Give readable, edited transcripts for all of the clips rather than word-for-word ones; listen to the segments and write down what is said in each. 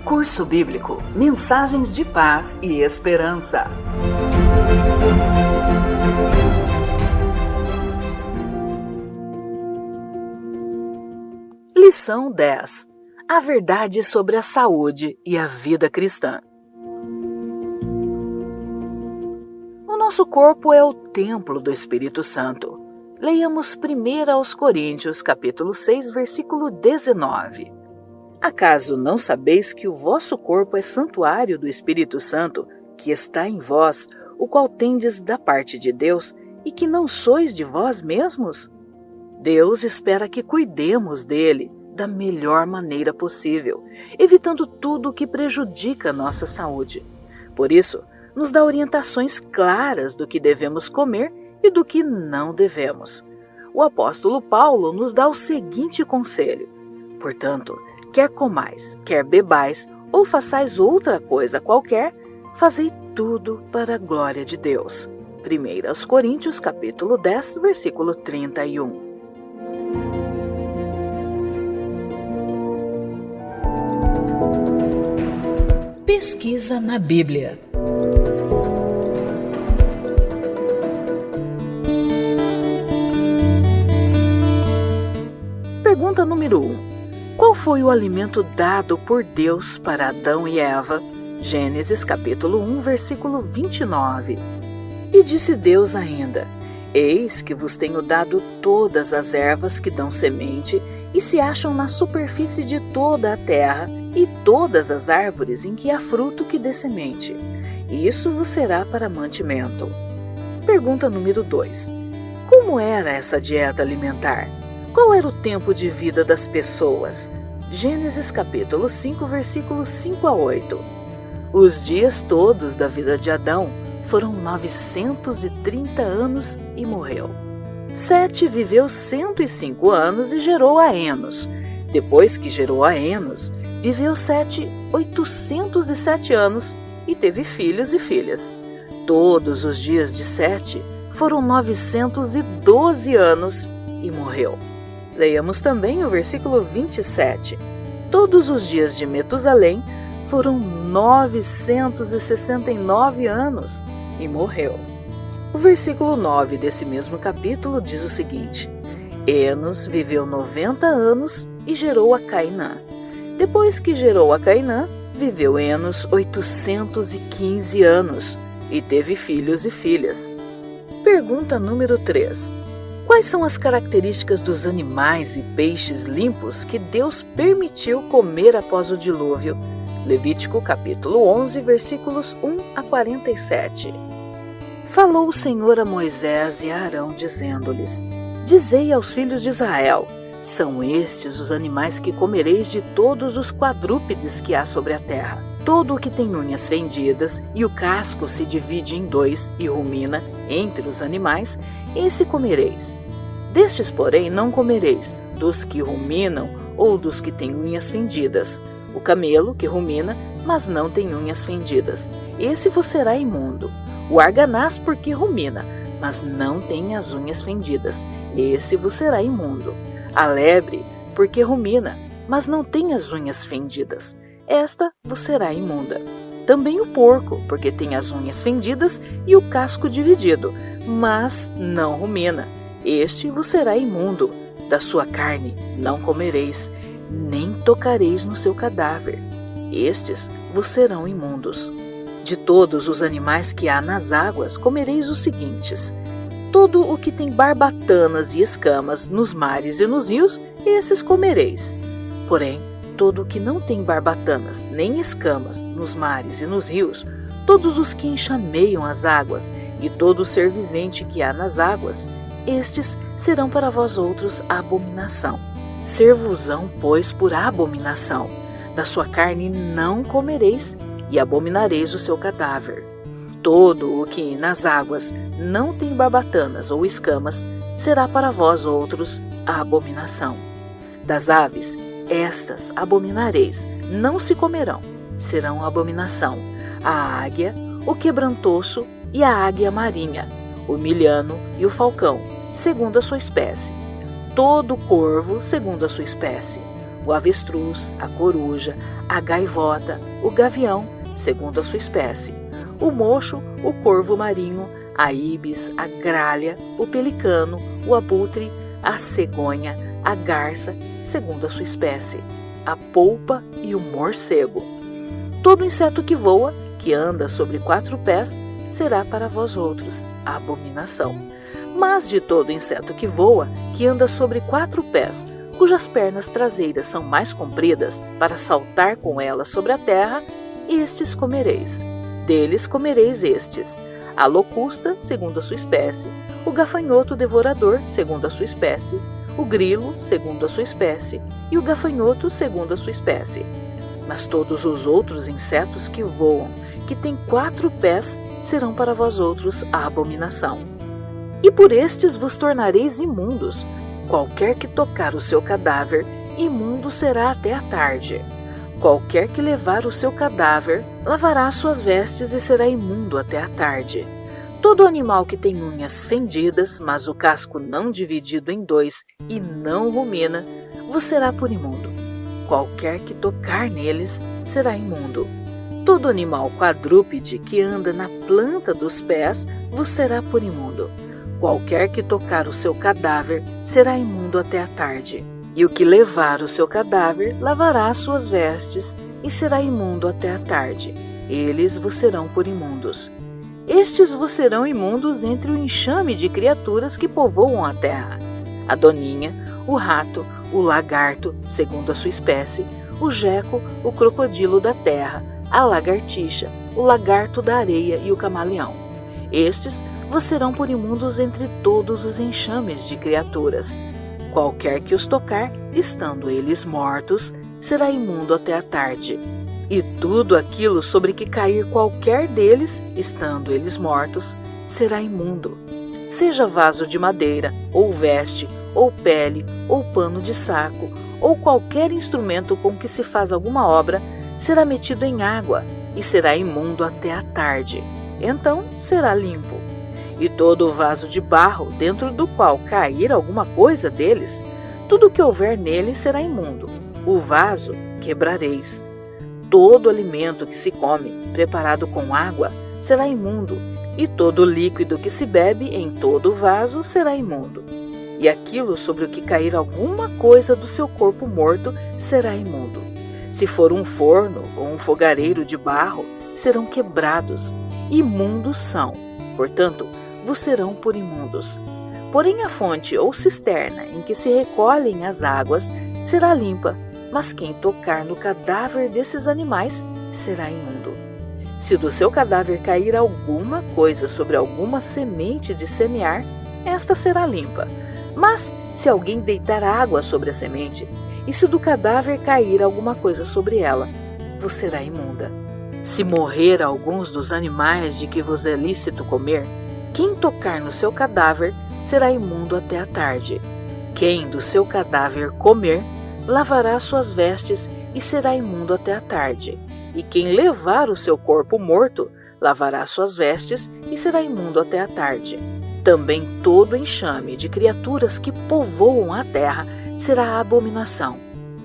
Curso Bíblico, Mensagens de Paz e Esperança. Lição 10. A verdade sobre a saúde e a vida cristã. O nosso corpo é o templo do Espírito Santo. Leiamos 1 aos Coríntios, capítulo 6, versículo 19. Acaso não sabeis que o vosso corpo é santuário do Espírito Santo, que está em vós, o qual tendes da parte de Deus, e que não sois de vós mesmos? Deus espera que cuidemos dele da melhor maneira possível, evitando tudo o que prejudica a nossa saúde. Por isso, nos dá orientações claras do que devemos comer e do que não devemos. O apóstolo Paulo nos dá o seguinte conselho: portanto, quer comais, quer bebais, ou façais outra coisa qualquer, fazei tudo para a glória de Deus. 1 aos Coríntios, capítulo 10, versículo 31. Pesquisa na Bíblia. Pergunta número 1. Qual foi o alimento dado por Deus para Adão e Eva? Gênesis capítulo 1, versículo 29. E disse Deus ainda: Eis que vos tenho dado todas as ervas que dão semente e se acham na superfície de toda a terra, e todas as árvores em que há fruto que dê semente. Isso vos será para mantimento. Pergunta número 2. Como era essa dieta alimentar? Qual era o tempo de vida das pessoas? Gênesis capítulo 5, versículos 5 a 8. Os dias todos da vida de Adão foram 930 anos e morreu. Sete viveu 105 anos e gerou a Enos. Depois que gerou a Enos, viveu Sete 807 anos e teve filhos e filhas. Todos os dias de Sete foram 912 anos e morreu. Leiamos também o versículo 27. Todos os dias de Metusalém foram 969 anos e morreu. O versículo 9 desse mesmo capítulo diz o seguinte: Enos viveu 90 anos e gerou a Cainã. Depois que gerou a Cainã, viveu Enos 815 anos e teve filhos e filhas. Pergunta número 3. Quais são as características dos animais e peixes limpos que Deus permitiu comer após o dilúvio? Levítico capítulo 11, versículos 1 a 47. Falou o Senhor a Moisés e a Arão, dizendo-lhes: Dizei aos filhos de Israel: são estes os animais que comereis de todos os quadrúpedes que há sobre a terra. Todo o que tem unhas fendidas e o casco se divide em dois e rumina entre os animais, esse comereis. Destes, porém, não comereis dos que ruminam ou dos que têm unhas fendidas. O camelo, que rumina, mas não tem unhas fendidas, esse vos será imundo. O arganaz, porque rumina, mas não tem as unhas fendidas, esse vos será imundo. A lebre, porque rumina, mas não tem as unhas fendidas, esta vos será imunda. Também o porco, porque tem as unhas fendidas e o casco dividido, mas não rumina, este vos será imundo. Da sua carne não comereis, nem tocareis no seu cadáver, estes vos serão imundos. De todos os animais que há nas águas comereis os seguintes: todo o que tem barbatanas e escamas nos mares e nos rios, esses comereis. Porém, todo o que não tem barbatanas nem escamas nos mares e nos rios, todos os que enxameiam as águas e todo o ser vivente que há nas águas, estes serão para vós outros abominação. Ser-vos-ão, pois, por abominação. Da sua carne não comereis, e abominareis o seu cadáver. Todo o que nas águas não tem barbatanas ou escamas, será para vós outros a abominação. Das aves, estas abominareis, não se comerão, serão abominação: a águia, o quebrantoço e a águia marinha, o milhano e o falcão, segundo a sua espécie. Todo corvo, segundo a sua espécie. o avestruz, a coruja, a gaivota, o gavião, segundo a sua espécie, o mocho, o corvo marinho, a ibis, a gralha, o pelicano, o abutre, a cegonha, a garça, segundo a sua espécie, a polpa e o morcego. Todo inseto que voa, que anda sobre 4 pés, será para vós outros abominação. Mas de todo inseto que voa, que anda sobre 4 pés, cujas pernas traseiras são mais compridas para saltar com elas sobre a terra, estes comereis. Deles comereis estes: a locusta, segundo a sua espécie, o gafanhoto devorador, segundo a sua espécie, o grilo, segundo a sua espécie, e o gafanhoto, segundo a sua espécie. Mas todos os outros insetos que voam, que têm 4 pés, serão para vós outros a abominação. E por estes vos tornareis imundos. Qualquer que tocar o seu cadáver, imundo será até a tarde. Qualquer que levar o seu cadáver, lavará suas vestes e será imundo até a tarde. Todo animal que tem unhas fendidas, mas o casco não dividido em 2 e não rumina, vos será por imundo. Qualquer que tocar neles será imundo. Todo animal quadrúpede que anda na planta dos pés vos será por imundo. Qualquer que tocar o seu cadáver será imundo até a tarde. E o que levar o seu cadáver lavará suas vestes e será imundo até a tarde. Eles vos serão por imundos. Estes vos serão imundos entre o enxame de criaturas que povoam a terra: a doninha, o rato, o lagarto, segundo a sua espécie, o geco, o crocodilo da terra, a lagartixa, o lagarto da areia e o camaleão. Estes vos serão por imundos entre todos os enxames de criaturas. Qualquer que os tocar, estando eles mortos, será imundo até a tarde. E tudo aquilo sobre que cair qualquer deles, estando eles mortos, será imundo. Seja vaso de madeira, ou veste, ou pele, ou pano de saco, ou qualquer instrumento com que se faz alguma obra, será metido em água, e será imundo até a tarde. Então será limpo. E todo o vaso de barro, dentro do qual cair alguma coisa deles, tudo que houver nele será imundo. O vaso quebrareis. Todo alimento que se come, preparado com água, será imundo, e todo líquido que se bebe em todo o vaso será imundo. E aquilo sobre o que cair alguma coisa do seu corpo morto será imundo. Se for um forno ou um fogareiro de barro, serão quebrados. Imundos são, portanto, vos serão por imundos. Porém a fonte ou cisterna em que se recolhem as águas será limpa, mas quem tocar no cadáver desses animais será imundo. Se do seu cadáver cair alguma coisa sobre alguma semente de semear, esta será limpa. Mas se alguém deitar água sobre a semente, e se do cadáver cair alguma coisa sobre ela, vos será imunda. Se morrer alguns dos animais de que vos é lícito comer, quem tocar no seu cadáver será imundo até a tarde. Quem do seu cadáver comer, lavará suas vestes e será imundo até a tarde. E quem levar o seu corpo morto, lavará suas vestes e será imundo até a tarde. Também todo enxame de criaturas que povoam a terra será abominação.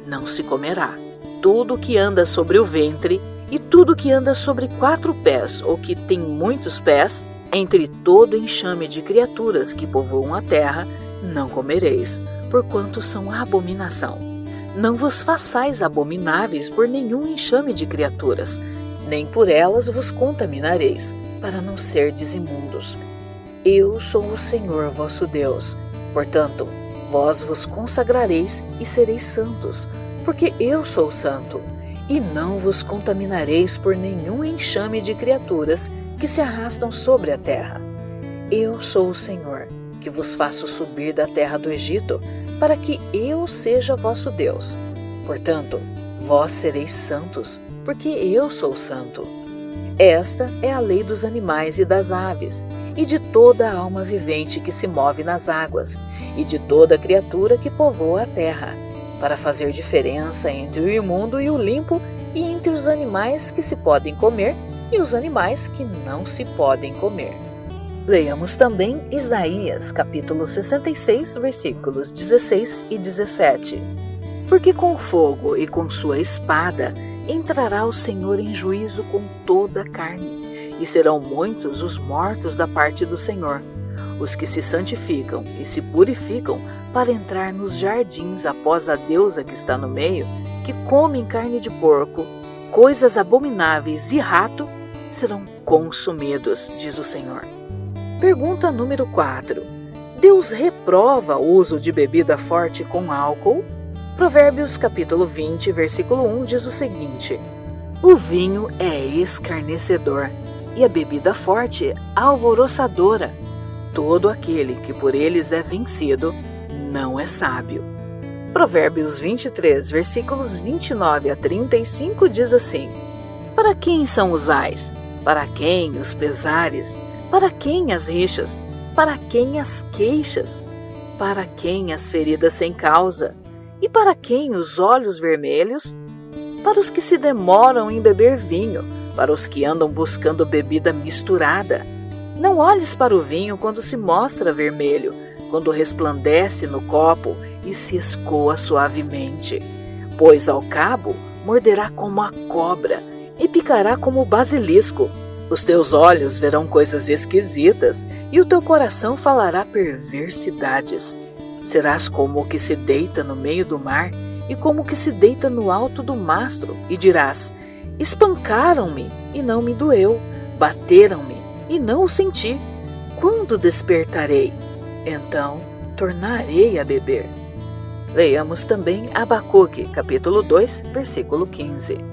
Não se comerá. Tudo que anda sobre o ventre e tudo que anda sobre 4 pés ou que tem muitos pés, entre todo enxame de criaturas que povoam a terra, não comereis, porquanto são abominação. Não vos façais abomináveis por nenhum enxame de criaturas, nem por elas vos contaminareis, para não serdes imundos. Eu sou o Senhor vosso Deus, portanto, vós vos consagrareis e sereis santos, porque eu sou santo, e não vos contaminareis por nenhum enxame de criaturas que se arrastam sobre a terra. Eu sou o Senhor, que vos faço subir da terra do Egito, para que eu seja vosso Deus. Portanto, vós sereis santos, porque eu sou santo. Esta é a lei dos animais e das aves, e de toda a alma vivente que se move nas águas, e de toda criatura que povoa a terra, para fazer diferença entre o imundo e o limpo, e entre os animais que se podem comer e os animais que não se podem comer. Leiamos também Isaías, capítulo 66, versículos 16 e 17. Porque com fogo e com sua espada entrará o Senhor em juízo com toda a carne, e serão muitos os mortos da parte do Senhor, os que se santificam e se purificam para entrar nos jardins após a deusa que está no meio, que comem carne de porco, coisas abomináveis e rato, serão consumidos, diz o Senhor. Pergunta número 4. Deus reprova o uso de bebida forte com álcool? Provérbios capítulo 20, versículo 1 diz o seguinte: o vinho é escarnecedor e a bebida forte alvoroçadora. Todo aquele que por eles é vencido não é sábio. Provérbios 23, versículos 29 a 35 diz assim: para quem são os ais? Para quem os pesares? Para quem as rixas? Para quem as queixas? Para quem as feridas sem causa? E para quem os olhos vermelhos? Para os que se demoram em beber vinho, para os que andam buscando bebida misturada. Não olhes para o vinho quando se mostra vermelho, quando resplandece no copo e se escoa suavemente, pois ao cabo morderá como a cobra e picará como o basilisco. Os teus olhos verão coisas esquisitas e o teu coração falará perversidades. Serás como o que se deita no meio do mar e como o que se deita no alto do mastro, e dirás: espancaram-me e não me doeu, bateram-me e não o senti. Quando despertarei? Então tornarei a beber. Leiamos também Abacuque, capítulo 2, versículo 15.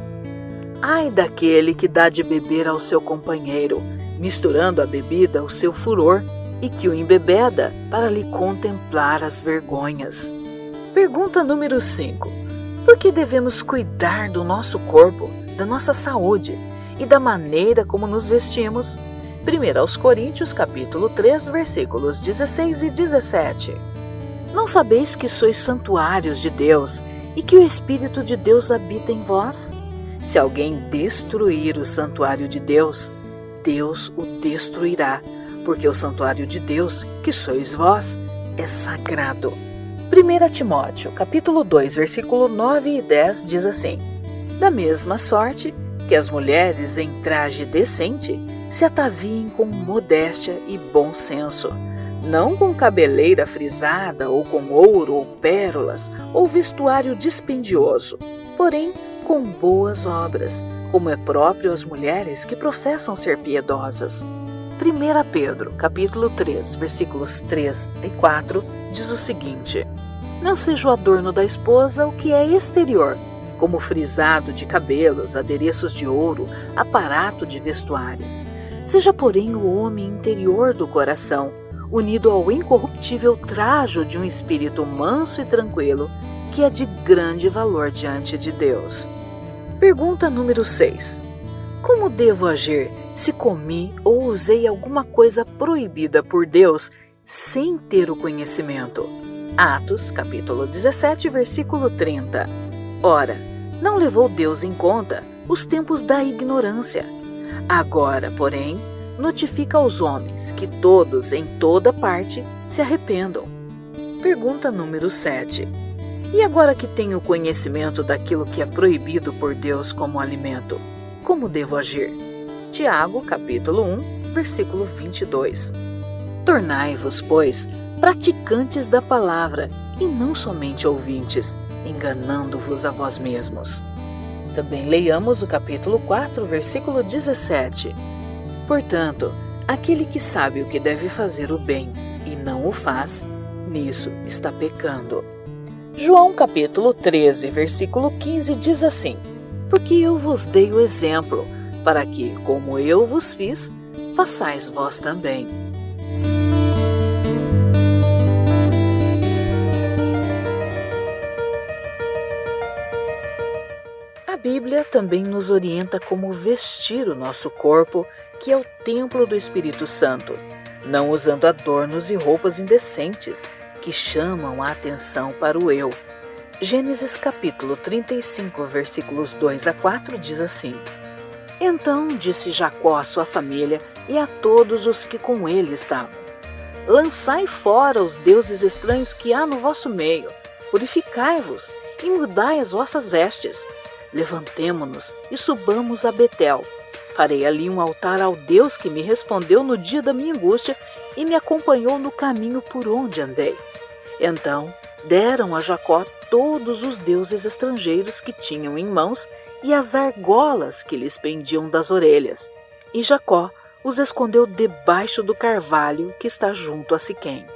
Ai daquele que dá de beber ao seu companheiro, misturando a bebida ao seu furor, e que o embebeda para lhe contemplar as vergonhas. Pergunta número 5. Por que devemos cuidar do nosso corpo, da nossa saúde e da maneira como nos vestimos? 1 Coríntios capítulo 3, versículos 16 e 17. Não sabeis que sois santuários de Deus e que o Espírito de Deus habita em vós? Se alguém destruir o santuário de Deus, Deus o destruirá, porque o santuário de Deus, que sois vós, é sagrado. 1 Timóteo, capítulo 2, versículo 9 e 10 diz assim: da mesma sorte que as mulheres em traje decente se ataviem com modéstia e bom senso, não com cabeleira frisada ou com ouro ou pérolas ou vestuário dispendioso, porém com boas obras, como é próprio às mulheres que professam ser piedosas. 1 Pedro, capítulo 3, versículos 3 e 4, diz o seguinte: não seja o adorno da esposa o que é exterior, como frisado de cabelos, adereços de ouro, aparato de vestuário. Seja, porém, o homem interior do coração, unido ao incorruptível trajo de um espírito manso e tranquilo, que é de grande valor diante de Deus. Pergunta número 6. Como devo agir se comi ou usei alguma coisa proibida por Deus sem ter o conhecimento? Atos, capítulo 17, versículo 30. Ora, não levou Deus em conta os tempos da ignorância. Agora, porém, notifica aos homens que todos, em toda parte, se arrependam. Pergunta número 7. E agora que tenho conhecimento daquilo que é proibido por Deus como alimento, como devo agir? Tiago, capítulo 1, versículo 22. Tornai-vos, pois, praticantes da palavra, e não somente ouvintes, enganando-vos a vós mesmos. Também leiamos o capítulo 4, versículo 17. Portanto, aquele que sabe o que deve fazer o bem e não o faz, nisso está pecando. João capítulo 13, versículo 15 diz assim: porque eu vos dei o exemplo, para que, como eu vos fiz, façais vós também. A Bíblia também nos orienta como vestir o nosso corpo, que é o templo do Espírito Santo, não usando adornos e roupas indecentes que chamam a atenção para o eu. Gênesis capítulo 35, versículos 2 a 4 diz assim: então disse Jacó à sua família e a todos os que com ele estavam: lançai fora os deuses estranhos que há no vosso meio, purificai-vos e mudai as vossas vestes. Levantemo-nos e subamos a Betel. Farei ali um altar ao Deus que me respondeu no dia da minha angústia e me acompanhou no caminho por onde andei. Então deram a Jacó todos os deuses estrangeiros que tinham em mãos e as argolas que lhes pendiam das orelhas. E Jacó os escondeu debaixo do carvalho que está junto a Siquém.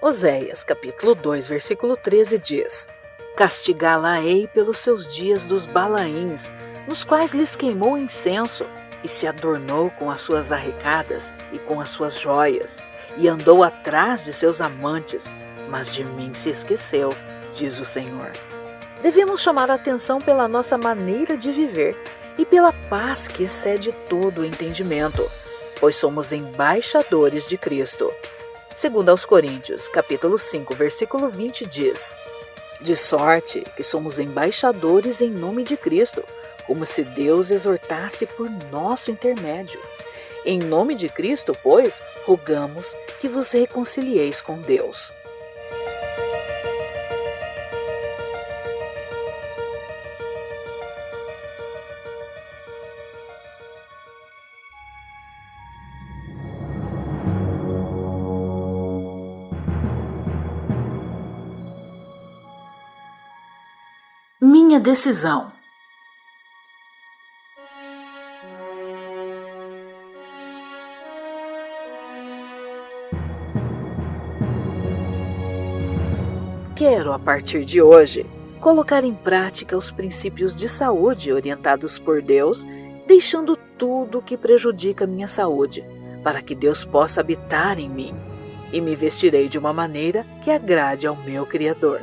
Oséias, capítulo 2, versículo 13 diz: Castigá-la-ei pelos seus dias dos Balaíns, nos quais lhes queimou incenso, e se adornou com as suas arrecadas e com as suas joias, e andou atrás de seus amantes, mas de mim se esqueceu, diz o Senhor. Devemos chamar a atenção pela nossa maneira de viver e pela paz que excede todo o entendimento, pois somos embaixadores de Cristo. Segundo aos Coríntios, capítulo 5, versículo 20 diz: De sorte que somos embaixadores em nome de Cristo, como se Deus exortasse por nosso intermédio. Em nome de Cristo, pois, rogamos que vos reconcilieis com Deus. Minha decisão. Quero, a partir de hoje, colocar em prática os princípios de saúde orientados por Deus, deixando tudo que prejudica minha saúde, para que Deus possa habitar em mim, e me vestirei de uma maneira que agrade ao meu Criador.